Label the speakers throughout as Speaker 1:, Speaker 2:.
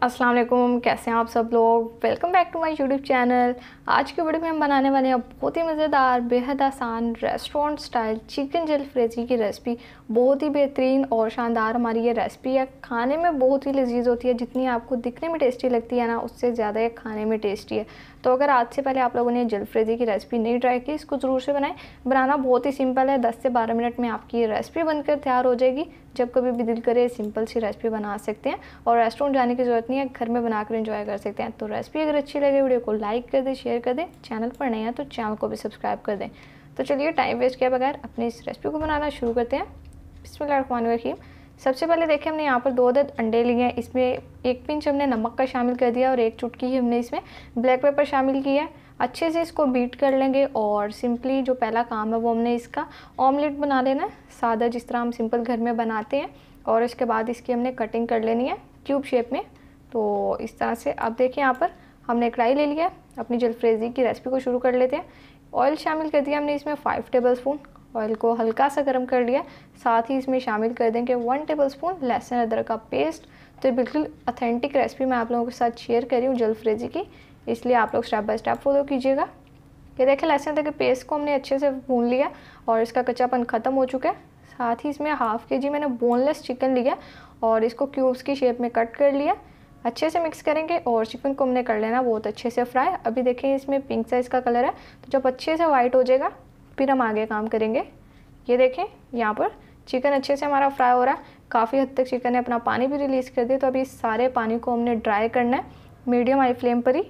Speaker 1: अस्सलाम वालेकुम, कैसे हैं आप सब लोग। Welcome back to my YouTube channel. आज की वीडियो में हम बनाने वाले हैं बहुत ही मज़ेदार, बेहद आसान रेस्टोरेंट स्टाइल चिकन जलफ्रेजी की रेसिपी। बहुत ही बेहतरीन और शानदार हमारी ये रेसिपी है। खाने में बहुत ही लजीज होती है, जितनी आपको दिखने में टेस्टी लगती है ना, उससे ज़्यादा ये खाने में टेस्टी है। तो अगर आज से पहले आप लोगों ने जलफ्रेजी की रेसिपी नहीं ट्राई की, इसको ज़रूर से बनाएं। बनाना बहुत ही सिंपल है, 10 से 12 मिनट में आपकी ये रेसिपी बनकर तैयार हो जाएगी। जब कभी भी दिल करे सिंपल सी रेसिपी बना सकते हैं और रेस्टोरेंट जाने की ज़रूरत नहीं है, घर में बनाकर एंजॉय कर सकते हैं। तो रेसिपी अगर अच्छी लगे वीडियो को लाइक कर दें, शेयर कर दें। चैनल पर नए हैं तो चैनल को भी सब्सक्राइब कर दें। तो चलिए टाइम वेस्ट किए बगैर अपनी इस रेसिपी को बनाना शुरू करते हैं। बिस्मिल्लाहिर्रहमानिर्रहीम। सबसे पहले देखिए, हमने यहाँ पर 2 अदद अंडे लिए हैं। इसमें 1 पिंच हमने नमक का शामिल कर दिया और 1 चुटकी ही हमने इसमें ब्लैक पेपर शामिल किया है। अच्छे से इसको बीट कर लेंगे और सिंपली जो पहला काम है वो हमने इसका ऑमलेट बना लेना है, सादा जिस तरह हम सिंपल घर में बनाते हैं। और इसके बाद इसकी हमने कटिंग कर लेनी है क्यूब शेप में। तो इस तरह से अब देखिए, यहाँ पर हमने कढ़ाई ले लिया है। अपनी जलफ्रेजी की रेसिपी को शुरू कर लेते हैं। ऑयल शामिल कर दिया हमने इसमें 5 टेबल स्पून। ऑयल को हल्का सा गर्म कर लिया। साथ ही इसमें शामिल कर देंगे 1 टेबल स्पून लहसुन अदरक का पेस्ट। तो ये बिल्कुल ऑथेंटिक रेसिपी मैं आप लोगों के साथ शेयर कर रही हूँ जलफ्रेजी की, इसलिए आप लोग स्टेप बाय स्टेप फॉलो कीजिएगा। ये देखें, लहसुन अदरक के पेस्ट को हमने अच्छे से भून लिया और इसका कच्चापन ख़त्म हो चुका है। साथ ही इसमें हाफ़ के जी मैंने बोनलेस चिकन लिया और इसको क्यूब्स की शेप में कट कर लिया। अच्छे से मिक्स करेंगे और चिकन को हमने कर लेना बहुत अच्छे से फ्राई। अभी देखें, इसमें पिंक साइज़ का कलर है, तो जब अच्छे से वाइट हो जाएगा फिर हम आगे काम करेंगे। ये देखें, यहाँ पर चिकन अच्छे से हमारा फ्राई हो रहा है। काफ़ी हद तक चिकन ने अपना पानी भी रिलीज़ कर दिया। तो अभी इस सारे पानी को हमने ड्राई करना है मीडियम हाई फ्लेम पर ही,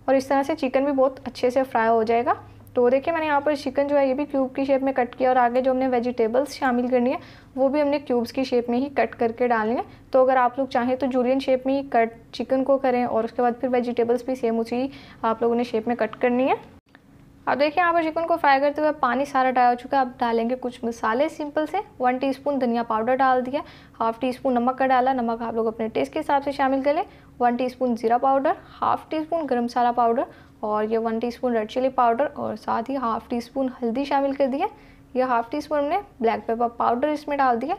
Speaker 1: और इस तरह से चिकन भी बहुत अच्छे से फ्राई हो जाएगा। तो देखिए, मैंने यहाँ पर चिकन जो है ये भी क्यूब की शेप में कट किया और आगे जो हमने वेजिटेबल्स शामिल करनी है वो भी हमने क्यूब्स की शेप में ही कट करके डालनी है। तो अगर आप लोग चाहें तो जूलियन शेप में ही कट चिकन को करें और उसके बाद फिर वेजिटेबल्स भी सेम उसी आप लोगों ने शेप में कट करनी है। अब देखिए, यहाँ पर चिकन को फ्राई करते हुए पानी सारा ड्राई हो चुका है। अब डालेंगे कुछ मसाले सिंपल से। 1 टीस्पून धनिया पाउडर डाल दिया, हाफ़ टी स्पून नमक का डाला। नमक आप लोग अपने टेस्ट के हिसाब से शामिल कर लें। 1 टीस्पून जीरा पाउडर, हाफ़ टी स्पून गर्म मसाला पाउडर और ये 1 टीस्पून रेड चिली पाउडर और साथ ही हाफ़ टी स्पून हल्दी शामिल कर दिया। यह हाफ़ टी स्पून हमने ब्लैक पेपर पाउडर इसमें डाल दिया।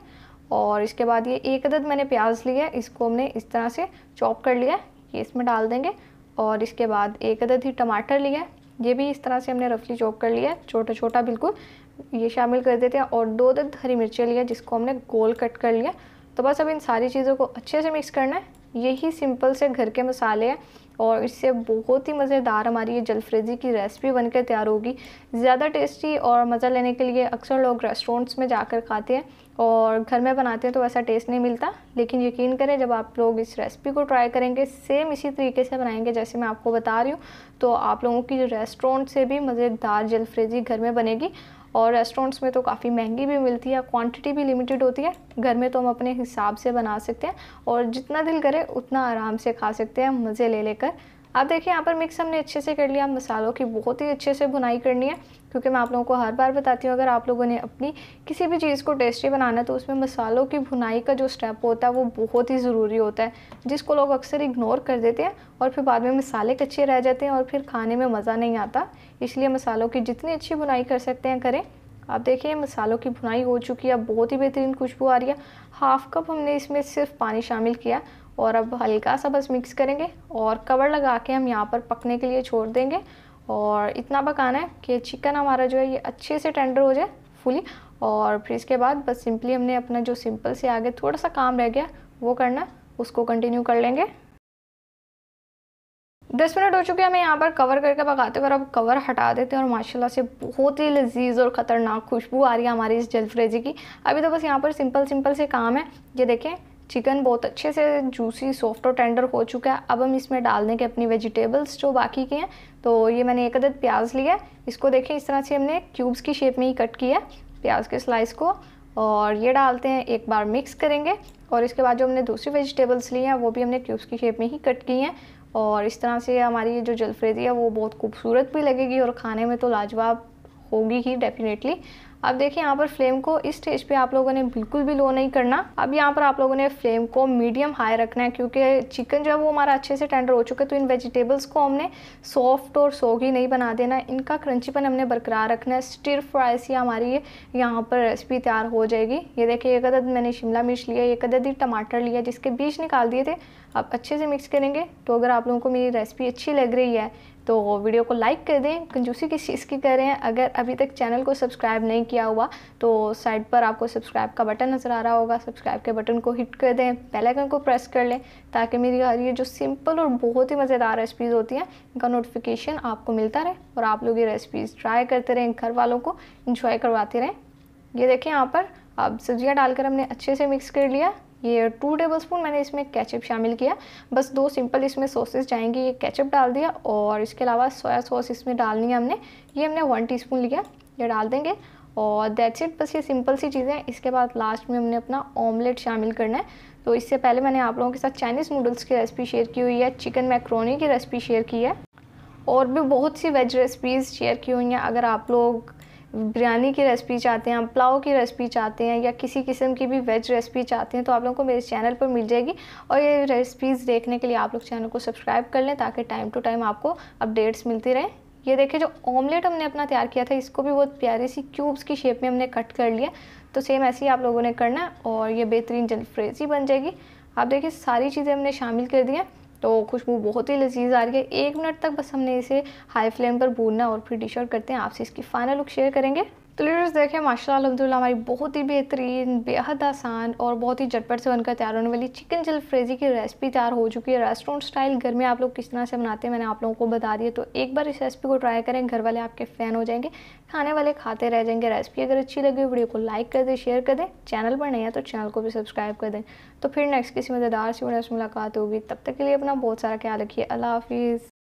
Speaker 1: और इसके बाद ये 1 अदद मैंने प्याज लिया, इसको हमने इस तरह से चॉप कर लिया, ये इसमें डाल देंगे। और इसके बाद 1 अदद ही टमाटर लिया, ये भी इस तरह से हमने रफली चॉप कर लिया है, छोटा छोटा बिल्कुल, ये शामिल कर देते हैं। और 2 अदद हरी मिर्चें लिया, जिसको हमने गोल कट कर लिया। तो बस अब इन सारी चीज़ों को अच्छे से मिक्स करना है। यही सिंपल से घर के मसाले हैं और इससे बहुत ही मज़ेदार हमारी ये जलफ्रेजी की रेसिपी बनकर तैयार होगी। ज़्यादा टेस्टी और मज़ा लेने के लिए अक्सर लोग रेस्टोरेंट्स में जाकर खाते हैं और घर में बनाते हैं तो वैसा टेस्ट नहीं मिलता। लेकिन यकीन करें, जब आप लोग इस रेसिपी को ट्राई करेंगे, सेम इसी तरीके से बनाएंगे जैसे मैं आपको बता रही हूँ, तो आप लोगों की रेस्टोरेंट से भी मज़ेदार जलफ्रेजी घर में बनेगी। और रेस्टोरेंट्स में तो काफ़ी महंगी भी मिलती है, क्वांटिटी भी लिमिटेड होती है। घर में तो हम अपने हिसाब से बना सकते हैं और जितना दिल करे उतना आराम से खा सकते हैं मज़े ले लेकर। आप देखिए, यहाँ पर मिक्स हमने अच्छे से कर लिया। मसालों की बहुत ही अच्छे से भुनाई करनी है, क्योंकि मैं आप लोगों को हर बार बताती हूँ, अगर आप लोगों ने अपनी किसी भी चीज़ को टेस्टी बनाना है तो उसमें मसालों की भुनाई का जो स्टेप होता है वो बहुत ही ज़रूरी होता है, जिसको लोग अक्सर इग्नोर कर देते हैं और फिर बाद में मसाले कच्चे रह जाते हैं और फिर खाने में मज़ा नहीं आता। इसलिए मसालों की जितनी अच्छी भुनाई कर सकते हैं करें। आप देखिए, मसालों की भुनाई हो चुकी है, बहुत ही बेहतरीन खुशबू आ रही है। हाफ़ कप हमने इसमें सिर्फ पानी शामिल किया और अब हल्का सा बस मिक्स करेंगे और कवर लगा के हम यहाँ पर पकने के लिए छोड़ देंगे। और इतना पकाना है कि चिकन हमारा जो है ये अच्छे से टेंडर हो जाए फुली। और फिर इसके बाद बस सिंपली हमने अपना जो सिंपल से आगे थोड़ा सा काम रह गया वो करना, उसको कंटिन्यू कर लेंगे। 10 मिनट हो चुके हैं हमें यहाँ पर कवर करके पकाते हुए। अब कवर हटा देते हैं और माशाल्लाह से बहुत ही लजीज और ख़तरनाक खुशबू आ रही है हमारी इस जलफ्रेजी की। अभी तो बस यहाँ पर सिंपल से काम है। ये देखें, चिकन बहुत अच्छे से जूसी, सॉफ्ट और टेंडर हो चुका है। अब हम इसमें डाल देंगे अपनी वेजिटेबल्स जो बाकी के हैं। तो ये मैंने 1 अदद प्याज लिया है, इसको देखें इस तरह से हमने क्यूब्स की शेप में ही कट किया है प्याज के स्लाइस को। और ये डालते हैं, एक बार मिक्स करेंगे। और इसके बाद जो हमने दूसरी वेजिटेबल्स ली हैं वो भी हमने क्यूब्स की शेप में ही कट की हैं। और इस तरह से हमारी ये जो जलफ्रेजी है वो बहुत खूबसूरत भी लगेगी और खाने में तो लाजवाब होगी ही डेफिनेटली। अब देखिए यहाँ पर फ्लेम को इस स्टेज पे आप लोगों ने बिल्कुल भी लो नहीं करना। अब यहाँ पर आप लोगों ने फ्लेम को मीडियम हाई रखना है, क्योंकि चिकन जो है वो हमारा अच्छे से टेंडर हो चुका है। तो इन वेजिटेबल्स को हमने सॉफ्ट और सोगी नहीं बना देना, इनका क्रंचीपन हमने बरकरार रखना है। स्टिर फ्राई सी हमारी ये यहाँ पर रेसिपी तैयार हो जाएगी। ये देखिए 1 अदद मैंने शिमला मिर्च लिया, 1 अदद ही टमाटर लिया जिसके बीज निकाल दिए थे। अब अच्छे से मिक्स करेंगे। तो अगर आप लोगों को मेरी रेसिपी अच्छी लग रही है तो वीडियो को लाइक कर दें। कंजूसी किस चीज़ की कर रहे हैं, अगर अभी तक चैनल को सब्सक्राइब नहीं किया हुआ तो साइड पर आपको सब्सक्राइब का बटन नज़र आ रहा होगा, सब्सक्राइब के बटन को हिट कर दें, बेल आइकन को प्रेस कर लें, ताकि मेरी हर ये जो सिंपल और बहुत ही मज़ेदार रेसिपीज़ होती हैं इनका नोटिफिकेशन आपको मिलता रहे और आप लोग ये रेसिपीज़ ट्राई करते रहें, घर वालों को इंजॉय करवाते रहें। ये देखिए यहाँ पर अब सब्जियाँ डालकर हमने अच्छे से मिक्स कर लिया। ये 2 टेबलस्पून मैंने इसमें केचप शामिल किया, बस 2 सिंपल इसमें सॉसेस जाएंगी। ये केचप डाल दिया और इसके अलावा सोया सॉस इसमें डालनी है हमने, ये हमने 1 टीस्पून लिया, ये डाल देंगे और दैट्स इट। बस ये सिंपल सी चीज़ें। इसके बाद लास्ट में हमने अपना ऑमलेट शामिल करना है। तो इससे पहले मैंने आप लोगों के साथ चाइनीज़ नूडल्स की रेसिपी शेयर की हुई है, चिकन मैक्रोनी की रेसिपी शेयर की है और भी बहुत सी वेज रेसिपीज़ शेयर की हुई हैं। अगर आप लोग बिरयानी की रेसिपी चाहते हैं, पुलाव की रेसिपी चाहते हैं या किसी किस्म की भी वेज रेसिपी चाहते हैं तो आप लोगों को मेरे चैनल पर मिल जाएगी। और ये रेसिपीज़ देखने के लिए आप लोग चैनल को सब्सक्राइब कर लें ताकि टाइम टू टाइम आपको अपडेट्स मिलती रहें। ये देखिए जो ऑमलेट हमने अपना तैयार किया था इसको भी बहुत प्यारी सी क्यूब्स की शेप में हमने कट कर लिया। तो सेम ऐसे ही आप लोगों ने करना है और ये बेहतरीन जलफ्रेज़ी बन जाएगी। आप देखिए सारी चीज़ें हमने शामिल कर दी हैं तो खुशबू बहुत ही लजीज आ रही है। 1 मिनट तक बस हमने इसे हाई फ्लेम पर भूनना और फिर डिश आउट करते हैं, आपसे इसकी फाइनल लुक शेयर करेंगे। तो लीडर्स देखें माशाल्लाह अल्हम्दुलिल्लाह हमारी बहुत ही बेहतरीन, बेहद आसान और बहुत ही झटपट से बनकर तैयार होने वाली चिकन जलफ्रेज़ी की रेसिपी तैयार हो चुकी है। रेस्टोरेंट स्टाइल घर में आप लोग किस तरह से बनाते हैं मैंने आप लोगों को बता दिया। तो एक बार इस रेसिपी को ट्राई करें, घर वाले आपके फ़ैन हो जाएंगे, खाने वाले खाते रह जाएंगे। रेसिपी अगर अच्छी लगी वीडियो को लाइक कर दें, शेयर कर दें, चैनल पर नहीं है तो चैनल को भी सब्सक्राइब कर दें। तो फिर नेक्स्ट किसी मज़ेदार सी वीडियो से मुलाकात होगी, तब तक के लिए अपना बहुत सारा ख्याल रखिए। अल्लाह हाफिज़।